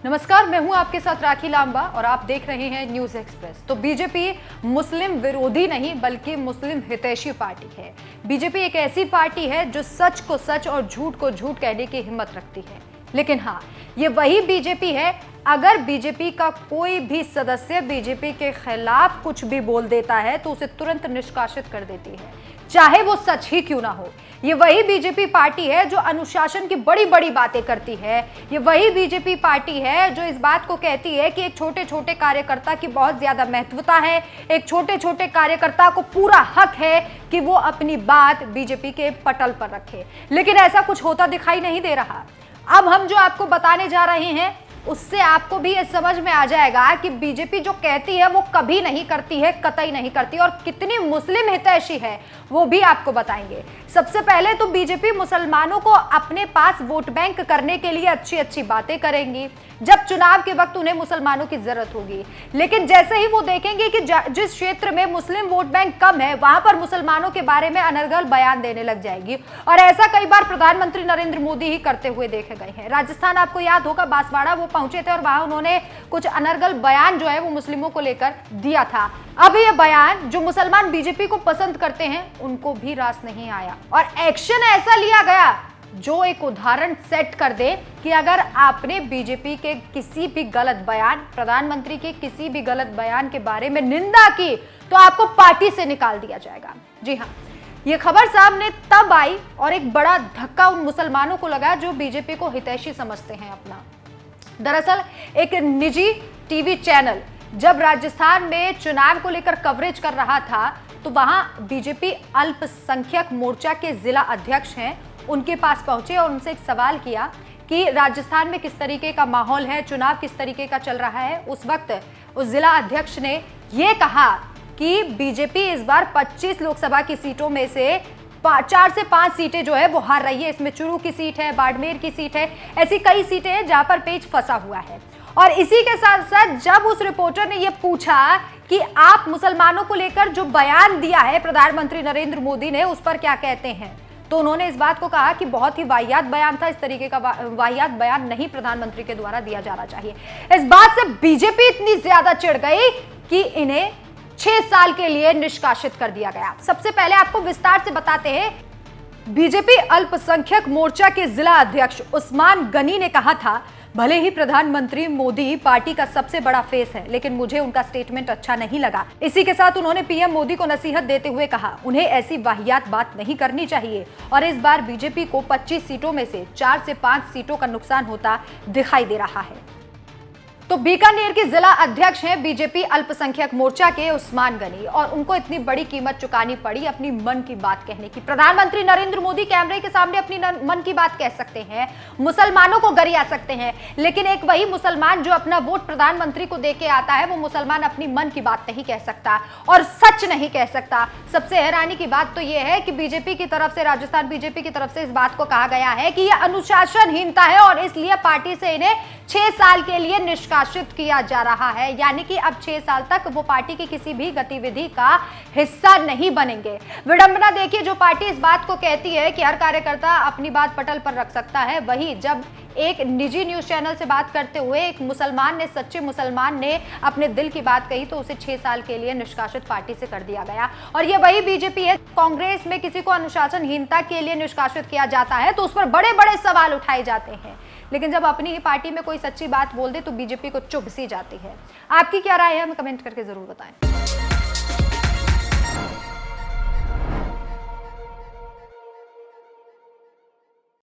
नमस्कार, मैं हूं आपके साथ राखी लांबा और आप देख रहे हैं न्यूज एक्सप्रेस। तो बीजेपी मुस्लिम विरोधी नहीं बल्कि मुस्लिम हितैषी पार्टी है। बीजेपी एक ऐसी पार्टी है जो सच को सच और झूठ को झूठ कहने की हिम्मत रखती है। लेकिन हाँ, ये वही बीजेपी है, अगर बीजेपी का कोई भी सदस्य बीजेपी के खिलाफ कुछ भी बोल देता है तो उसे तुरंत निष्कासित कर देती है, चाहे वो सच ही क्यों ना हो। ये वही बीजेपी पार्टी है जो अनुशासन की बड़ी बड़ी बातें करती है। ये वही बीजेपी पार्टी है जो इस बात को कहती है कि एक छोटे छोटे कार्यकर्ता की बहुत ज्यादा महत्वता है, एक छोटे छोटे कार्यकर्ता को पूरा हक है कि वो अपनी बात बीजेपी के पटल पर रखे। लेकिन ऐसा कुछ होता दिखाई नहीं दे रहा। अब हम जो आपको बताने जा रहे हैं उससे आपको भी ये समझ में आ जाएगा कि बीजेपी जो कहती है वो कभी नहीं करती है, कतई नहीं करती, और कितनी मुस्लिम हितैषी है वो भी आपको बताएंगे। सबसे पहले तो बीजेपी मुसलमानों को अपने पास वोट बैंक करने के लिए अच्छी अच्छी बातें करेंगी जब चुनाव के वक्त उन्हें मुसलमानों की जरूरत होगी। लेकिन जैसे ही वो देखेंगे कि जिस क्षेत्र में मुस्लिम वोट बैंक कम है वहां पर मुसलमानों के बारे में अनर्गल बयान देने लग जाएगी। और ऐसा कई बार प्रधानमंत्री नरेंद्र मोदी ही करते हुए देखे गए हैं। राजस्थान आपको याद होगा, बांसवाड़ा वो पहुंचे थे और वहां उन्होंने कुछ अनर्गल बयान जो है वो मुस्लिमों को लेकर दिया था। अब ये बयान जो मुसलमान बीजेपी को पसंद करते हैं उनको भी रास नहीं आया और एक्शन ऐसा लिया गया जो एक उदाहरण सेट कर दे कि अगर आपने बीजेपी के किसी भी गलत बयान, प्रधानमंत्री के किसी भी गलत बयान के बारे में निंदा की तो आपको पार्टी से निकाल दिया जाएगा। जी हाँ, ये खबर सामने तब आई और एक बड़ा धक्का उन मुसलमानों को लगा जो बीजेपी को हितैषी समझते हैं अपना। दरअसल एक निजी टीवी चैनल जब राजस्थान में चुनाव को लेकर कवरेज कर रहा था तो वहां बीजेपी अल्पसंख्यक मोर्चा के जिला अध्यक्ष हैं, उनके पास पहुंचे और उनसे एक सवाल किया कि राजस्थान में किस तरीके का माहौल है, चुनाव किस तरीके का चल रहा है। उस वक्त उस जिला अध्यक्ष ने यह कहा कि बीजेपी इस बार 25 लोकसभा की सीटों में से 4 से 5 सीटें जो है वो हार रही है। इसमें चुरू की सीट है, बाड़मेर की सीट है, ऐसी कई सीटें हैं जहां पर पेच फंसा हुआ है। और इसी के साथ साथ जब उस रिपोर्टर ने यह पूछा कि आप मुसलमानों को लेकर जो बयान दिया है प्रधानमंत्री नरेंद्र मोदी ने उस पर क्या कहते हैं, तो उन्होंने इस बात को कहा कि बहुत ही वाहियात बयान था, इस तरीके का वाहियात बयान नहीं प्रधानमंत्री के द्वारा दिया जाना चाहिए। इस बात से बीजेपी इतनी ज्यादा चिढ़ गई कि इन्हें 6 साल के लिए निष्कासित कर दिया गया। सबसे पहले आपको विस्तार से बताते हैं। बीजेपी अल्पसंख्यक मोर्चा के जिला अध्यक्ष उस्मान गनी ने कहा था, भले ही प्रधानमंत्री मोदी पार्टी का सबसे बड़ा फेस है लेकिन मुझे उनका स्टेटमेंट अच्छा नहीं लगा। इसी के साथ उन्होंने पीएम मोदी को नसीहत देते हुए कहा उन्हें ऐसी वाहियात बात नहीं करनी चाहिए और इस बार बीजेपी को 25 सीटों में से 4 से 5 सीटों का नुकसान होता दिखाई दे रहा है। तो बीकानेर के जिला अध्यक्ष हैं बीजेपी अल्पसंख्यक मोर्चा के उस्मान गनी और उनको इतनी बड़ी कीमत चुकानी पड़ी अपनी मन की बात कहने की। प्रधानमंत्री नरेंद्र मोदी कैमरे के सामने अपनी मन की बात कह सकते हैं, मुसलमानों को गरिया सकते हैं, लेकिन एक वही मुसलमान जो अपना वोट प्रधानमंत्री को देके आता है वो मुसलमान अपनी मन की बात नहीं कह सकता और सच नहीं कह सकता। सबसे हैरानी की बात तो यह है कि बीजेपी की तरफ से, राजस्थान बीजेपी की तरफ से इस बात को कहा गया है कि यह अनुशासनहीनता है और इसलिए पार्टी से इन्हें 6 साल के लिए निष्कासित किया जा रहा है। यानी कि अब 6 साल तक वो पार्टी की किसी भी गतिविधि का हिस्सा नहीं बनेंगे। विडंबना देखिए, जो पार्टी इस बात को कहती है कि हर कार्यकर्ता अपनी बात पटल पर रख सकता है, वही जब एक निजी न्यूज चैनल से बात करते हुए एक मुसलमान ने, सच्चे मुसलमान ने अपने दिल की बात कही तो उसे 6 साल के लिए निष्कासित पार्टी से कर दिया गया। और ये वही बीजेपी है। कांग्रेस में किसी को अनुशासनहीनता के लिए निष्कासित किया जाता है तो उस पर बड़े बड़े सवाल उठाए जाते हैं, लेकिन जब अपनी ही पार्टी में कोई सच्ची बात बोल दे तो बीजेपी को चुभ सी जाती है। आपकी क्या राय है, हमें कमेंट करके जरूर बताएं।